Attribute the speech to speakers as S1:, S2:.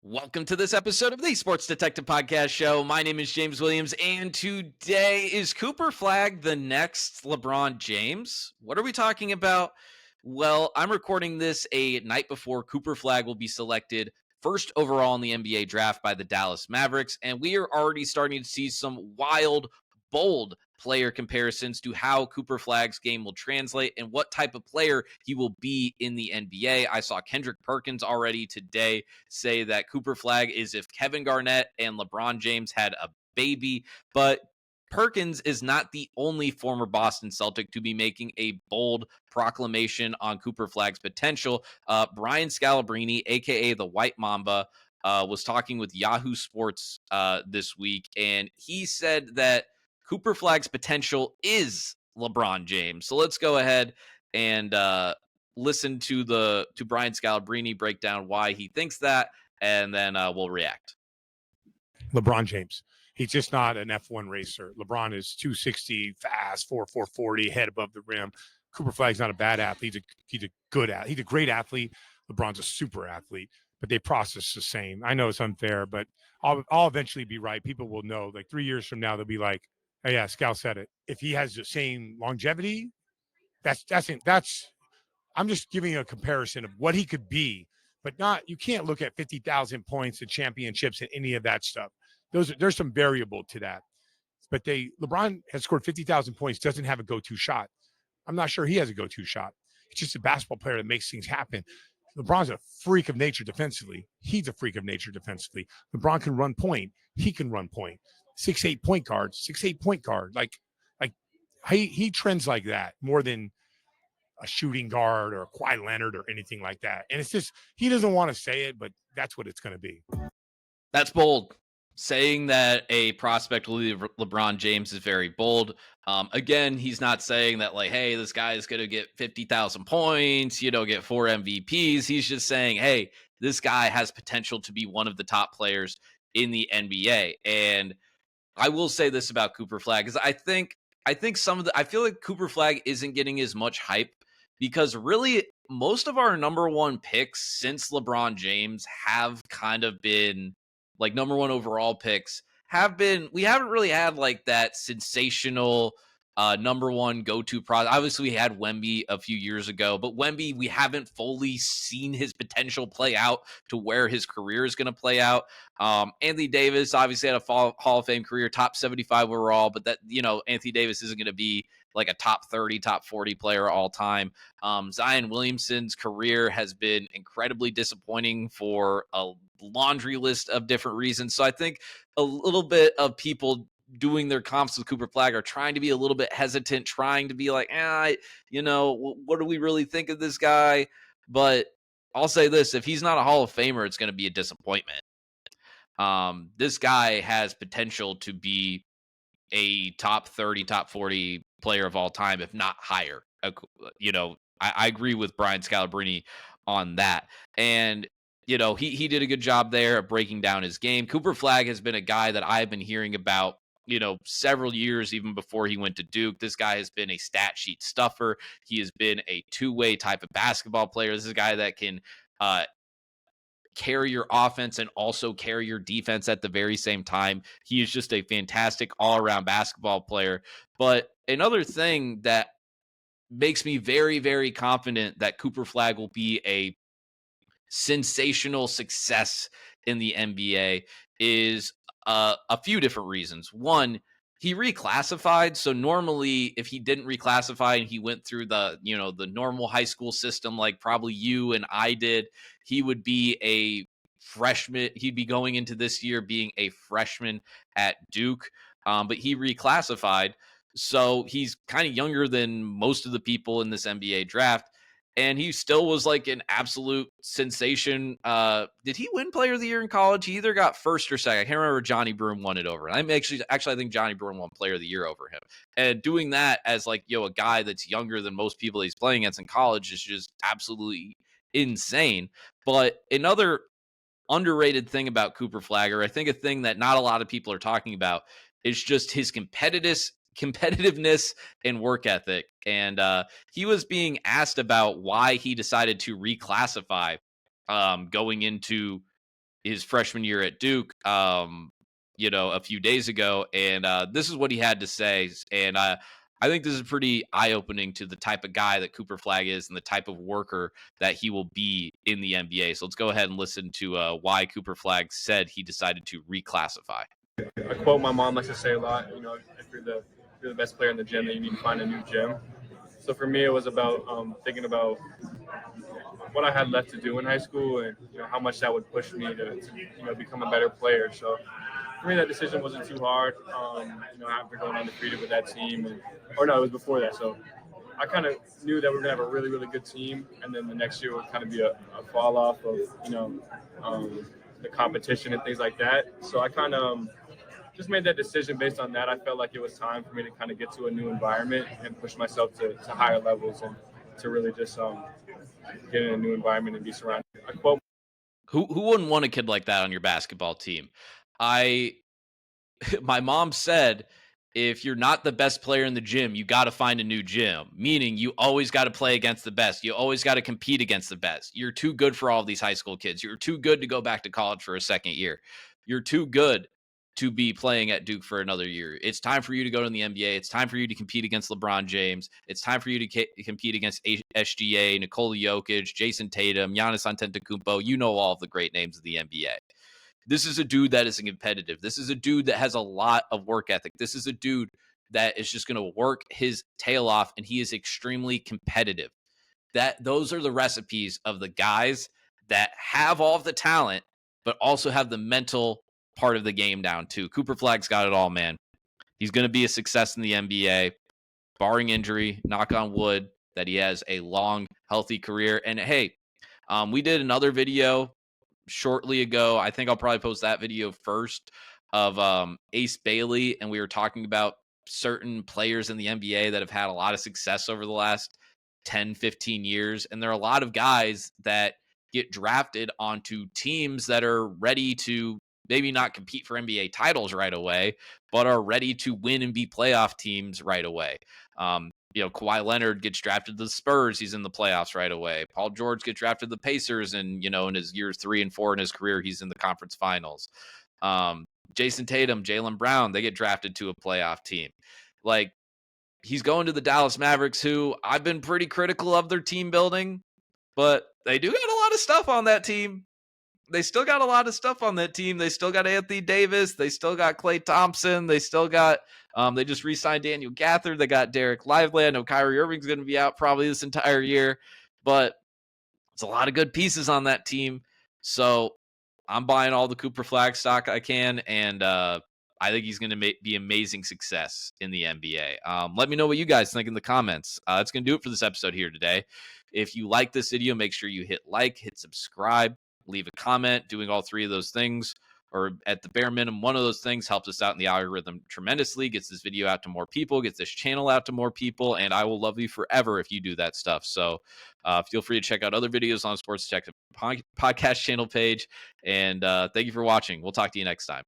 S1: Welcome to this episode of the Sports Detective Podcast Show. My name is James Williams, and today is Cooper Flag the next LeBron James? What are we talking about? Well, I'm recording this a night before Cooper Flag will be selected first overall in the NBA draft by the Dallas Mavericks, and we are already starting to see some wild, bold player comparisons to how Cooper Flag's game will translate and what type of player he will be in the NBA. I saw Kendrick Perkins already today say that Cooper Flag is if Kevin Garnett and LeBron James had a baby, but Perkins is not the only former Boston Celtic to be making a bold proclamation on Cooper Flag's potential. Brian Scalabrine, aka the White Mamba, was talking with Yahoo Sports this week, and he said that Cooper Flag's potential is LeBron James. So let's go ahead and listen to Brian Scalabrine break down why he thinks that, and then we'll react.
S2: LeBron James. He's just not an F1 racer. LeBron is 260, fast, 440, head above the rim. Cooper Flag's not a bad athlete. He's a good athlete. He's a great athlete. LeBron's a super athlete, but they process the same. I know it's unfair, but I'll eventually be right. People will know. Like 3 years from now, they'll be like, "Oh yeah, Scal said it." If he has the same longevity, that's. I'm just giving you a comparison of what he could be, but not. You can't look at 50,000 points and championships and any of that stuff. There's some variable to that. But LeBron has scored 50,000 points, doesn't have a go-to shot. I'm not sure he has a go-to shot. It's just a basketball player that makes things happen. LeBron's a freak of nature defensively. He's a freak of nature defensively. LeBron can run point. He can run point. 6'8" point guard, 6'8" point guard. Like he trends like that more than a shooting guard or a Kawhi Leonard or anything like that. And it's just, he doesn't want to say it, but that's what it's going to be.
S1: That's bold. Saying that a prospect will leave LeBron James is very bold. Again, he's not saying that like, hey, this guy is going to get 50,000 points, get 4 MVPs. He's just saying, hey, this guy has potential to be one of the top players in the NBA. And I will say this about Cooper Flag because I think I feel like Cooper Flag isn't getting as much hype because really most of our number one picks since LeBron James have kind of been like number one overall picks we haven't really had like that sensational number one go-to product. Obviously we had Wemby a few years ago, but Wemby, we haven't fully seen his potential play out to where his career is going to play out. Anthony Davis obviously had a Hall of Fame career, top 75 overall, but that, Anthony Davis isn't going to be like a top 30, top 40 player all time. Zion Williamson's career has been incredibly disappointing for a laundry list of different reasons. So I think a little bit of people doing their comps with Cooper Flag are trying to be a little bit hesitant, trying to be like, what do we really think of this guy? But I'll say this, if he's not a Hall of Famer, it's going to be a disappointment. This guy has potential to be a top 30, top 40 player of all time, if not higher. I agree with Brian Scalabrine on that. And, he did a good job there of breaking down his game. Cooper Flag has been a guy that I've been hearing about, several years even before he went to Duke. This guy has been a stat sheet stuffer. He has been a two-way type of basketball player. This is a guy that can carry your offense and also carry your defense at the very same time. He is just a fantastic all-around basketball player. But another thing that makes me very, very confident that Cooper Flag will be a sensational success in the NBA is a few different reasons. One, he reclassified. So normally if he didn't reclassify and he went through the normal high school system, like probably you and I did, he would be a freshman. He'd be going into this year being a freshman at Duke. But he reclassified. So he's kind of younger than most of the people in this NBA draft. And he still was like an absolute sensation. Did he win Player of the Year in college? He either got first or second. I can't remember. Johnny Broome won it over. And I'm actually, I think Johnny Broome won Player of the Year over him. And doing that as like a guy that's younger than most people he's playing against in college is just absolutely insane. But another underrated thing about Cooper Flagger, I think a thing that not a lot of people are talking about, is just his competitiveness and work ethic. And he was being asked about why he decided to reclassify going into his freshman year at Duke, a few days ago, and this is what he had to say. And I think this is pretty eye opening to the type of guy that Cooper Flag is and the type of worker that he will be in the NBA. So let's go ahead and listen to why Cooper Flag said he decided to reclassify.
S3: A quote my mom likes to say a lot, if you're the best player in the gym, then you need to find a new gym. So for me, it was about thinking about what I had left to do in high school and how much that would push me to become a better player. So for me, that decision wasn't too hard. After going undefeated with that team, it was before that. So I kind of knew that we were gonna have a really, really good team, and then the next year would kind of be a fall off of the competition and things like that. So I kind of just made that decision based on that. I felt like it was time for me to kind of get to a new environment and push myself to higher levels and to really just get in a new environment and be surrounded. I quote.
S1: Who wouldn't want a kid like that on your basketball team? My mom said, if you're not the best player in the gym, you got to find a new gym, meaning you always got to play against the best. You always got to compete against the best. You're too good for all of these high school kids. You're too good to go back to college for a second year. You're too good to be playing at Duke for another year. It's time for you to go to the NBA. It's time for you to compete against LeBron James. It's time for you to compete against SGA, Nikola Jokic, Jason Tatum, Giannis Antetokounmpo. You know all of the great names of the NBA. This is a dude that is competitive. This is a dude that has a lot of work ethic. This is a dude that is just going to work his tail off, and he is extremely competitive. Those are the recipes of the guys that have all of the talent, but also have the mental part of the game down too. Cooper Flag's got it all, man. He's going to be a success in the NBA, barring injury, knock on wood, that he has a long, healthy career. And hey, we did another video shortly ago. I think I'll probably post that video first of Ace Bailey. And we were talking about certain players in the NBA that have had a lot of success over the last 10, 15 years. And there are a lot of guys that get drafted onto teams that are ready to maybe not compete for NBA titles right away, but are ready to win and be playoff teams right away. Kawhi Leonard gets drafted to the Spurs. He's in the playoffs right away. Paul George gets drafted to the Pacers. And, in his years 3 and 4 in his career, he's in the conference finals. Jason Tatum, Jaylen Brown, they get drafted to a playoff team. Like, he's going to the Dallas Mavericks, who I've been pretty critical of their team building, but they do got a lot of stuff on that team. They still got a lot of stuff on that team. They still got Anthony Davis. They still got Klay Thompson. They still got, they just re-signed Daniel Gafford. They got Derek Lively. I know Kyrie Irving's going to be out probably this entire year, but it's a lot of good pieces on that team. So I'm buying all the Cooper Flag stock I can, and I think he's going to be amazing success in the NBA. Let me know what you guys think in the comments. That's going to do it for this episode here today. If you like this video, make sure you hit like, hit subscribe, leave a comment. Doing all three of those things, or at the bare minimum, one of those things, helps us out in the algorithm tremendously, gets this video out to more people, gets this channel out to more people, and I will love you forever if you do that stuff. So feel free to check out other videos on Sports Tech podcast channel page, and thank you for watching. We'll talk to you next time.